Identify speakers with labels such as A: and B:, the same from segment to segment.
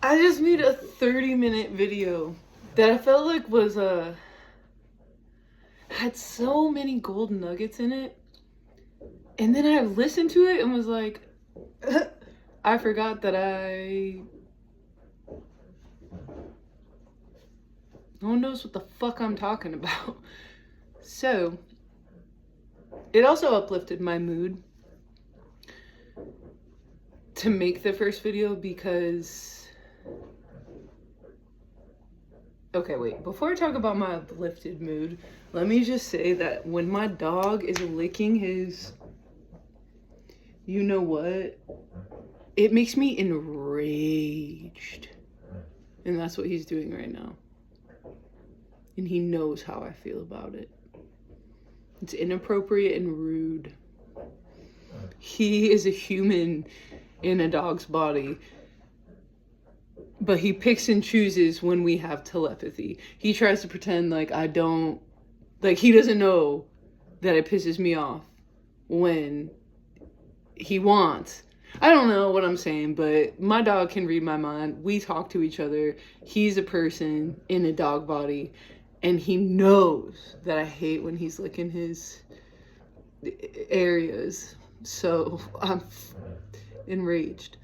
A: I just made a 30-minute video that I felt like was had so many golden nuggets in it. And then I listened to it and was like, I forgot that no one knows what the fuck I'm talking about. So, it also uplifted my mood to make the first video because... Okay, wait. Before I talk about my uplifted mood, let me just say that when my dog is licking his... You know what? It makes me enraged. And that's what he's doing right now. And he knows how I feel about it. It's inappropriate and rude. He is a human in a dog's body. But he picks and chooses when we have telepathy. He tries to pretend like I don't... Like, he doesn't know that it pisses me off when he wants. I don't know what I'm saying, but my dog can read my mind. We talk to each other. He's a person in a dog body, and he knows that I hate when he's licking his areas. So I'm enraged.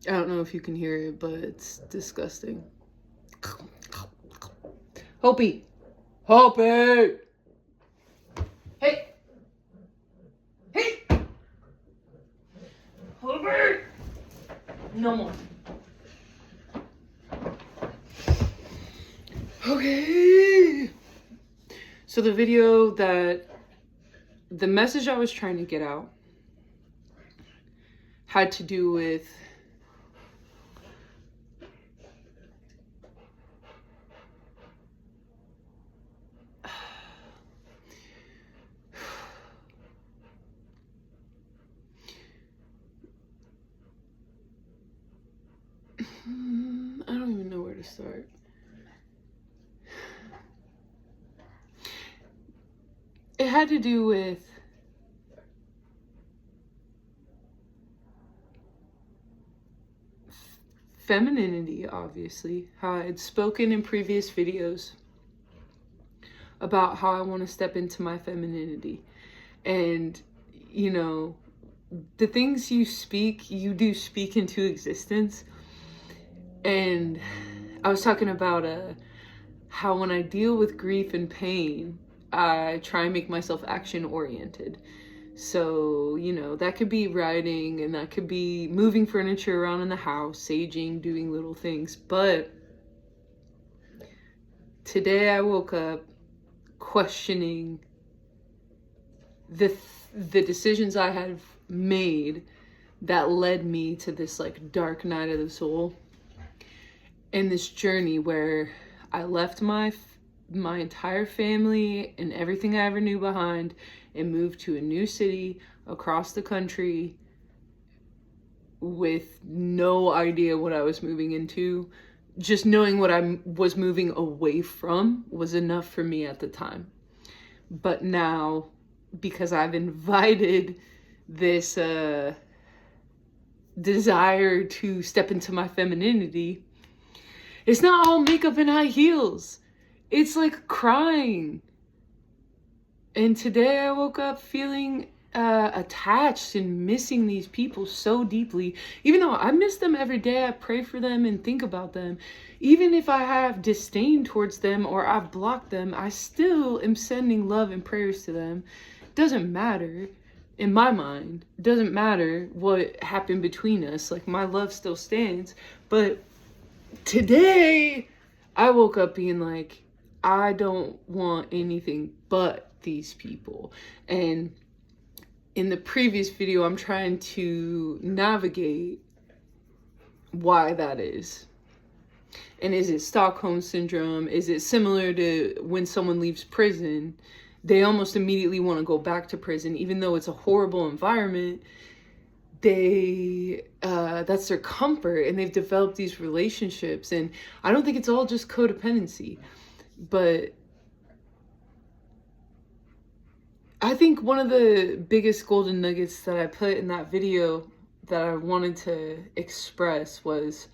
A: I don't know if you can hear it, but it's disgusting. Hopi! Hopi! Hey! Hey! Hopi! No more. Okay. So the video that... The message I was trying to get out had to do with... I don't even know where to start. It had to do with femininity, obviously. How I had spoken in previous videos about how I want to step into my femininity. And, you know, the things you speak, you do speak into existence. And I was talking about how when I deal with grief and pain, I try and make myself action-oriented. So, you know, that could be writing, and that could be moving furniture around in the house, saging, doing little things. But today I woke up questioning the decisions I had made that led me to this like dark night of the soul, and this journey where I left my entire family and everything I ever knew behind and moved to a new city across the country with no idea what I was moving into. Just knowing what I was moving away from was enough for me at the time. But now, because I've invited this desire to step into my femininity, it's not all makeup and high heels. It's like crying. And today I woke up feeling attached and missing these people so deeply. Even though I miss them every day, I pray for them and think about them. Even if I have disdain towards them or I've blocked them, I still am sending love and prayers to them. Doesn't matter. In my mind, it doesn't matter what happened between us. Like, my love still stands. But today I woke up being like, I don't want anything but these people. And in the previous video, I'm trying to navigate why that is. And is it Stockholm Syndrome? Is it similar to when someone leaves prison? They almost immediately want to go back to prison, even though it's a horrible environment. That's their comfort, and they've developed these relationships. And I don't think it's all just codependency, but I think one of the biggest golden nuggets that I put in that video that I wanted to express was,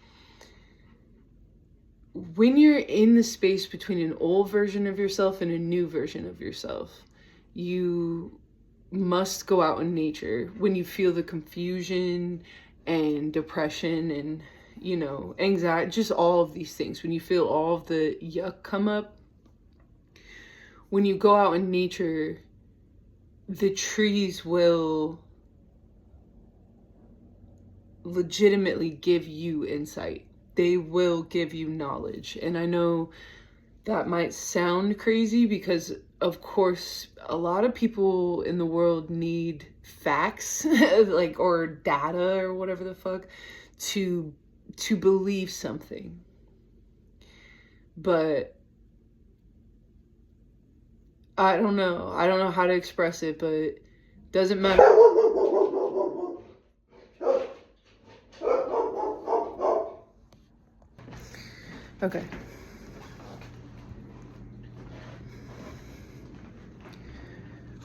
A: when you're in the space between an old version of yourself and a new version of yourself, you must go out in nature. When you feel the confusion and depression and, you know, anxiety, just all of these things, when you feel all of the yuck come up, when you go out in nature, the trees will legitimately give you insight. They will give you knowledge. And I know that might sound crazy because, of course, a lot of people in the world need facts, like, or data or whatever the fuck, to believe something. But I don't know how to express it, but it doesn't matter. Okay.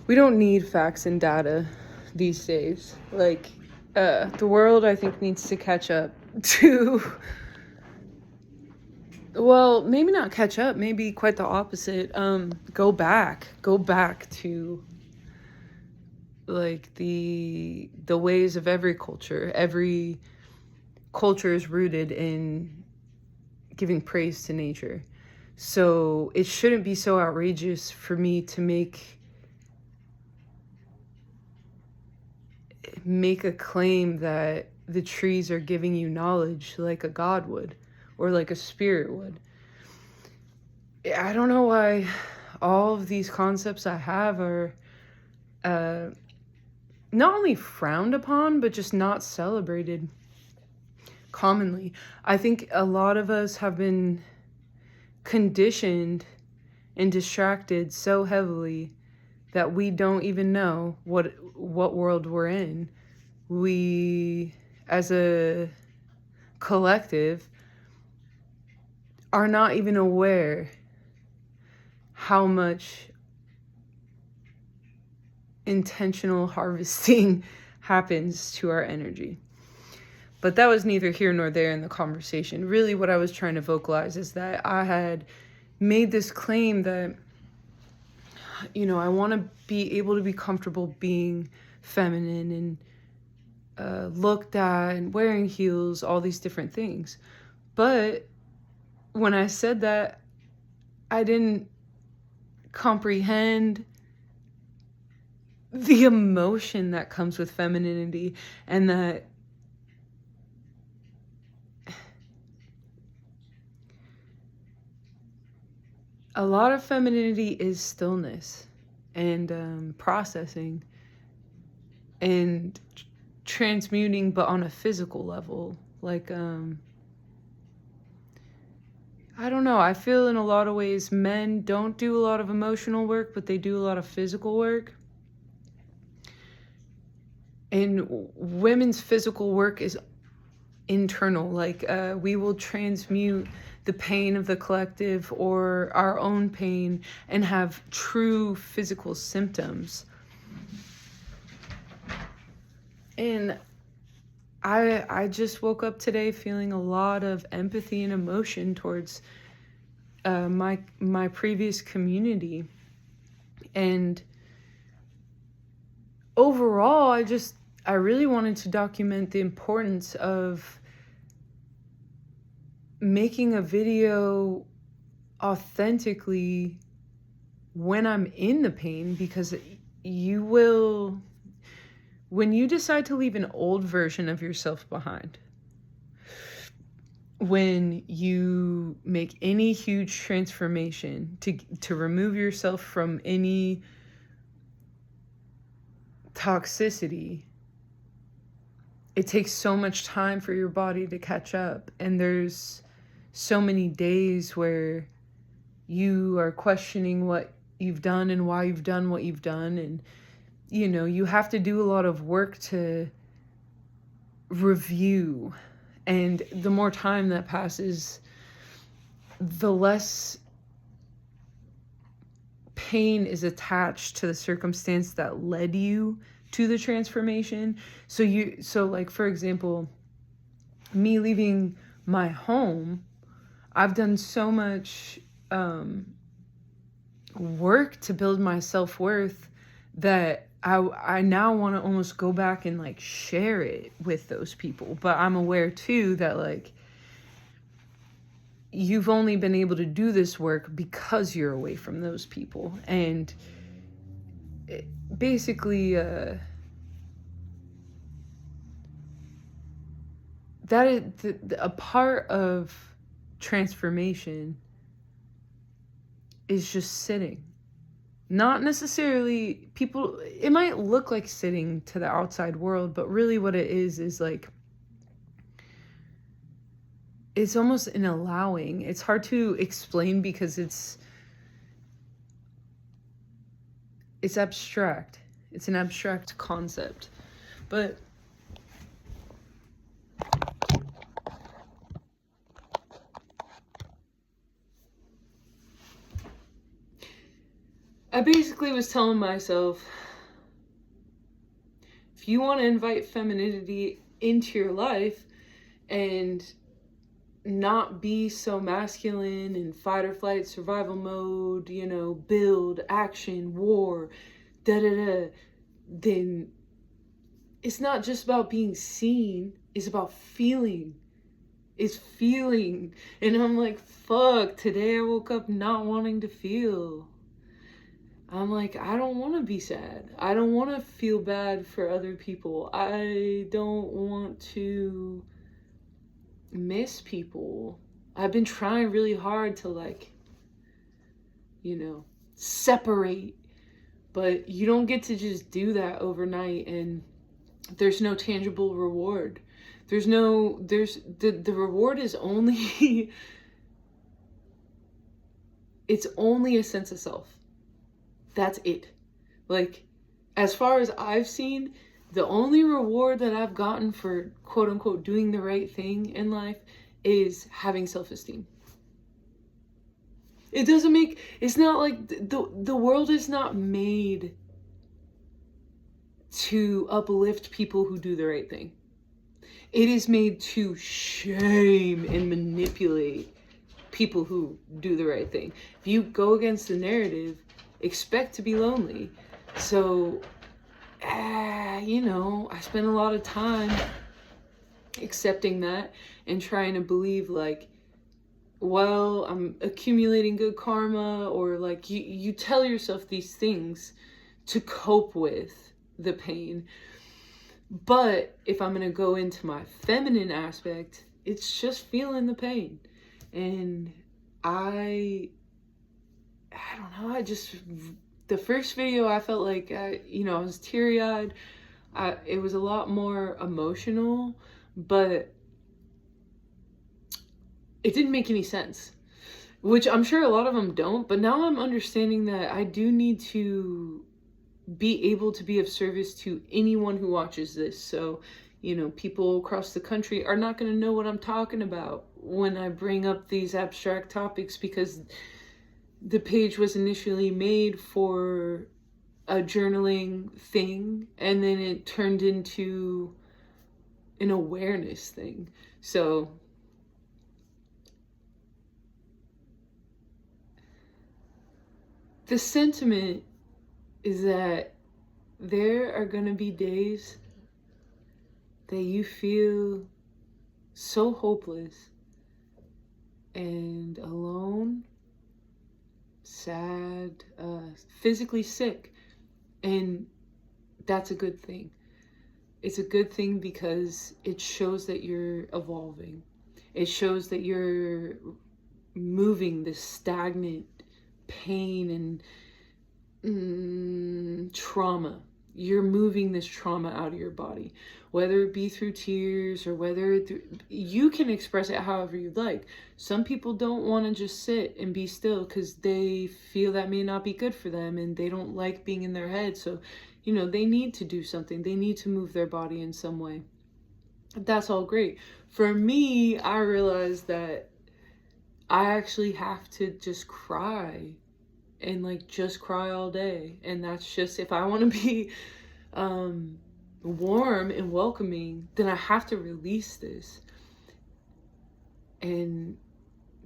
A: We don't need facts and data these days. Like, the world, I think, needs to catch up to, well, maybe not catch up, maybe quite the opposite. Go back to, like, the ways of every culture. Every culture is rooted in giving praise to nature. So it shouldn't be so outrageous for me to make a claim that the trees are giving you knowledge like a god would, or like a spirit would. I don't know why all of these concepts I have are not only frowned upon, but just not celebrated commonly. I think a lot of us have been conditioned and distracted so heavily that we don't even know what world we're in. We, as a collective, are not even aware how much intentional harvesting happens to our energy. But that was neither here nor there in the conversation. Really, what I was trying to vocalize is that I had made this claim that, you know, I want to be able to be comfortable being feminine and looked at and wearing heels, all these different things. But when I said that, I didn't comprehend the emotion that comes with femininity, and that a lot of femininity is stillness and processing and transmuting, but on a physical level. Like, I don't know, I feel in a lot of ways men don't do a lot of emotional work, but they do a lot of physical work. And women's physical work is internal. Like, we will transmute the pain of the collective or our own pain and have true physical symptoms. And I just woke up today feeling a lot of empathy and emotion towards my previous community. And overall, I really wanted to document the importance of making a video authentically when I'm in the pain, because you will, when you decide to leave an old version of yourself behind, when you make any huge transformation to remove yourself from any toxicity, it takes so much time for your body to catch up. And there's so many days where you are questioning what you've done and why you've done what you've done. And, you know, you have to do a lot of work to review. And the more time that passes, the less pain is attached to the circumstance that led you to the transformation. So like, for example, me leaving my home, I've done so much work to build my self-worth that I now want to almost go back and like share it with those people. But I'm aware too that like you've only been able to do this work because you're away from those people. And basically that is a part of transformation is just sitting. Not necessarily people, it might look like sitting to the outside world, but really what it is like, it's almost an allowing. It's hard to explain because it's abstract. It's an abstract concept. But I basically was telling myself, if you want to invite femininity into your life and not be so masculine in fight or flight survival mode, you know, build, action, war, then it's not just about being seen, it's about feeling. It's feeling. And I'm like, fuck, today I woke up not wanting to feel. I'm like, I don't want to be sad. I don't want to feel bad for other people. I don't want to miss people. I've been trying really hard to like, you know, separate, but you don't get to just do that overnight, and there's no tangible reward. The reward is only it's only a sense of self. That's it. Like, as far as I've seen, the only reward that I've gotten for quote unquote doing the right thing in life is having self-esteem. It's not like the world is not made to uplift people who do the right thing. It is made to shame and manipulate people who do the right thing. If you go against the narrative, expect to be lonely. So, you know, I spend a lot of time accepting that and trying to believe like, well, I'm accumulating good karma, or like you tell yourself these things to cope with the pain. But if I'm going to go into my feminine aspect, it's just feeling the pain. And I don't know, the first video I felt like, I was teary-eyed. It was a lot more emotional, but it didn't make any sense, which I'm sure a lot of them don't. But now I'm understanding that I do need to be able to be of service to anyone who watches this. So, you know, people across the country are not going to know what I'm talking about when I bring up these abstract topics, because the page was initially made for a journaling thing, and then it turned into an awareness thing. So the sentiment is that there are going to be days that you feel so hopeless and alone, sad, physically sick. And that's a good thing. It's a good thing because it shows that you're evolving. It shows that you're moving this stagnant pain and trauma. You're moving this trauma out of your body, whether it be through tears or whether you can express it however you'd like. Some people don't want to just sit and be still because they feel that may not be good for them and they don't like being in their head. So, you know, they need to do something. They need to move their body in some way. That's all great. For me, I realized that I actually have to just cry and like just cry all day. And that's just, if I want to be warm and welcoming, then I have to release this. And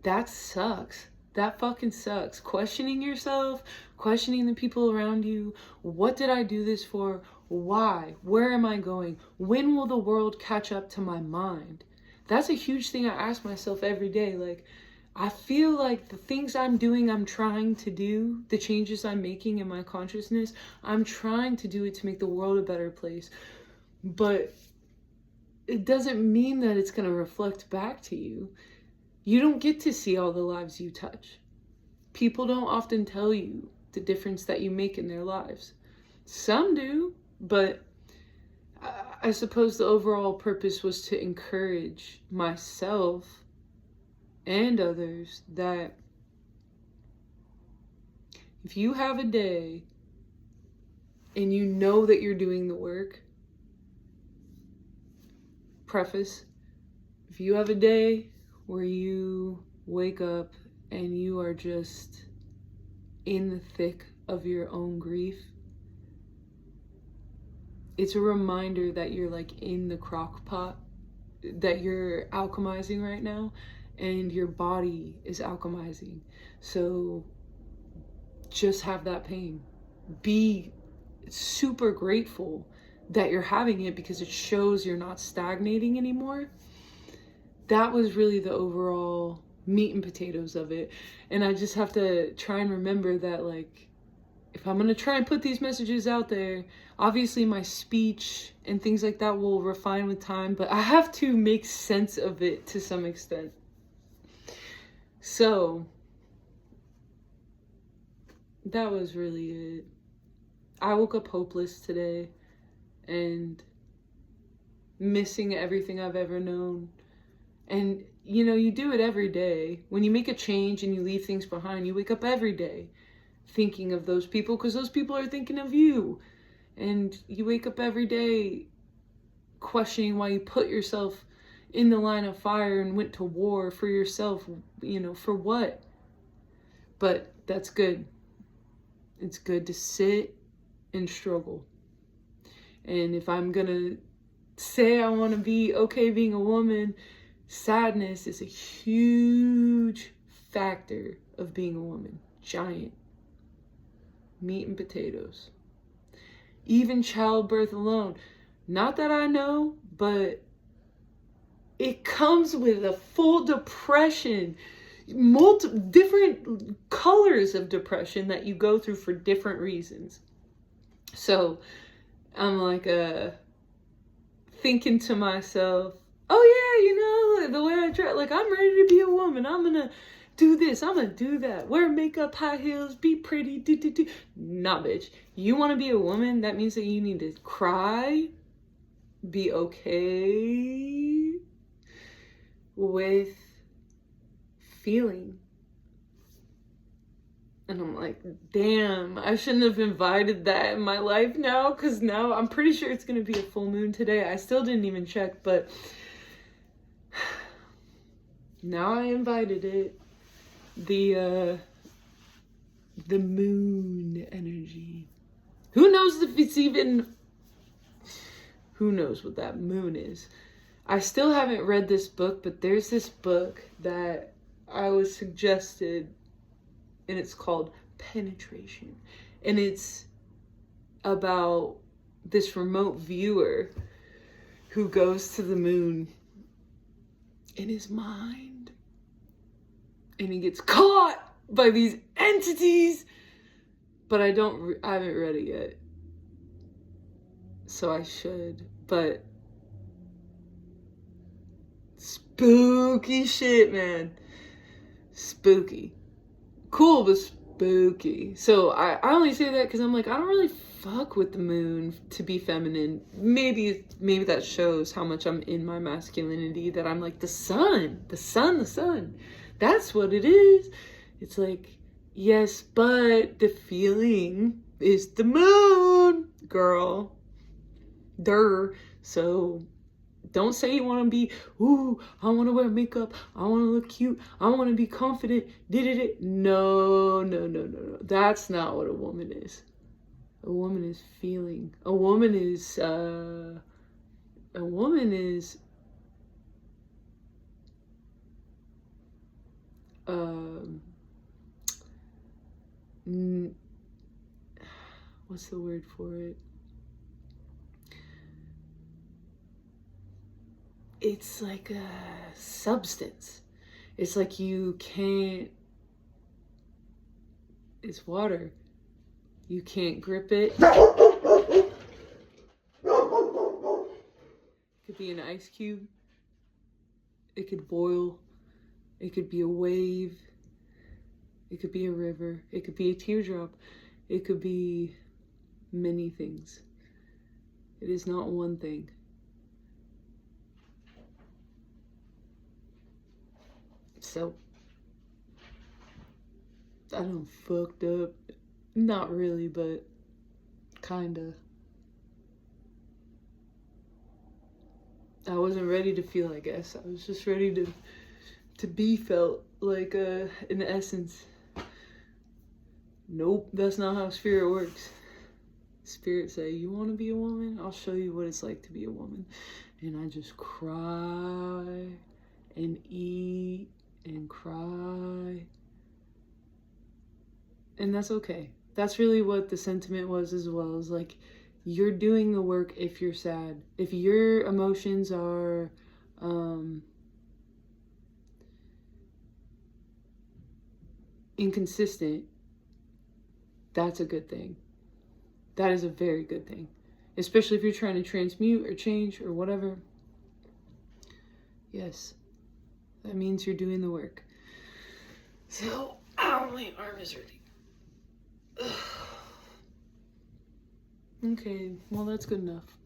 A: that sucks. That fucking sucks. Questioning yourself, questioning the people around you. What did I do this for? Why? Where am I going? When will the world catch up to my mind? That's a huge thing I ask myself every day. Like, I feel like the things I'm doing, I'm trying to do, the changes I'm making in my consciousness, I'm trying to do it to make the world a better place. But it doesn't mean that it's going to reflect back to you. You don't get to see all the lives you touch. People don't often tell you the difference that you make in their lives. Some do, but I suppose the overall purpose was to encourage myself and others that if you have a day and you know that you're doing the work, preface, if you have a day where you wake up and you are just in the thick of your own grief, it's a reminder that you're like in the crock pot, that you're alchemizing right now, and your body is alchemizing. So just have that pain. Be super grateful that you're having it because it shows you're not stagnating anymore. That was really the overall meat and potatoes of it. And I just have to try and remember that, like, if I'm going to try and put these messages out there, obviously my speech and things like that will refine with time, but I have to make sense of it to some extent. So that was really it. I woke up hopeless today and missing everything I've ever known. And, you know, you do it every day. When you make a change and you leave things behind, you wake up every day thinking of those people because those people are thinking of you. And you wake up every day questioning why you put yourself in the line of fire and went to war for yourself, you know, for what? But that's good. It's good to sit and struggle. And if I'm gonna say I want to be okay being a woman, sadness is a huge factor of being a woman. Giant. Meat and potatoes. Even childbirth alone. Not that I know, but it comes with a full depression. Different colors of depression that you go through for different reasons. So I'm like thinking to myself, oh yeah, you know, the way I dress, like I'm ready to be a woman. I'm gonna do this, I'm gonna do that. Wear makeup, high heels, be pretty, do. Nah, bitch. You wanna be a woman? That means that you need to cry, be okay with feeling. And I'm like, damn, I shouldn't have invited that in my life now, because now I'm pretty sure it's going to be a full moon today. I still didn't even check, but now I invited it. The moon energy. Who knows if it's even... Who knows what that moon is? I still haven't read this book, but there's this book that I was suggested, and it's called Penetration. And it's about this remote viewer who goes to the moon in his mind. And he gets caught by these entities. But I haven't read it yet. So I should. But spooky shit, man. Spooky. Cool, but spooky. So I only say that because I'm like, I don't really fuck with the moon to be feminine. Maybe that shows how much I'm in my masculinity, that I'm like the sun. That's what it is. It's like, yes, but the feeling is the moon, girl. Durr. So don't say you want to be, ooh, I want to wear makeup, I want to look cute, I want to be confident, No. That's not what a woman is. A woman is feeling. A woman is what's the word for it? It's like a substance. It's like you can't, it's water. You can't grip it. It could be an ice cube. It could boil. It could be a wave. It could be a river. It could be a teardrop. It could be many things. It is not one thing. So, I done fucked up. Not really, but kinda. I wasn't ready to feel, I guess. I was just ready to be felt, like in essence. Nope, that's not how spirit works. Spirit say, you want to be a woman? I'll show you what it's like to be a woman. And I just cry and eat and cry. And that's okay. That's really what the sentiment was as well. Is like, you're doing the work if you're sad. If your emotions are inconsistent, that's a good thing. That is a very good thing. Especially if you're trying to transmute or change or whatever. Yes. That means you're doing the work. So, ow, my arm is hurting. Okay, well, that's good enough.